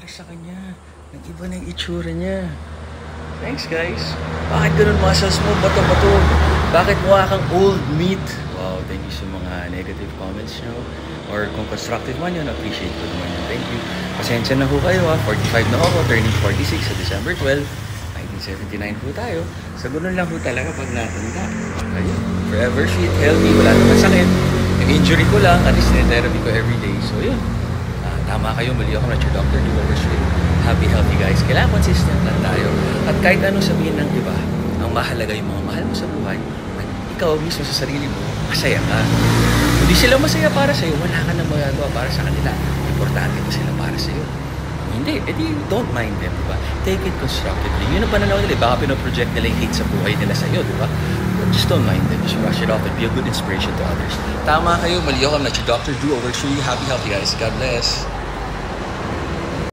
nangyari sa kanya? Nag-iba na yung itsura niya. Thanks guys. Bakit ganun muscles mo? Bato-bato. Bakit mukha kang old meat? Wow, thank you sa mga negative comments nyo. Or kung constructive man yun, appreciate ko naman yun. Thank you. Pasensya na ho kayo ha. 45 na ako, turning 46 sa December 12. 1979 po tayo. So ganun lang ho talaga pag natanda. Ayun. Forever fit, healthy, wala naman sakit. Yung injury ko lang, at least therapy ko everyday. So yun. Tama kayo, mali ako na your doctor, do overshoot. Happy, healthy guys. Kailangan consistent lang tayo. At kahit anong sabihin ng iba, ang mahalaga yung mga mahal mo sa buhay, at ikaw mismo sa sarili mo, masaya ka. Hindi sila masaya para sa'yo, wala ka na magagawa para sa kanila. Importante ba sila para sa'yo? Hindi, edi don't mind them, diba? Take it constructively. Yun ang pananaw nila, baka pinoproject nila yung hate sa buhay nila sa'yo, diba? But just don't mind them, just brush it off and be a good inspiration to others. Tama kayo, mali ako, I'm not your doctor, do overshoot. Happy, healthy guys. God bless.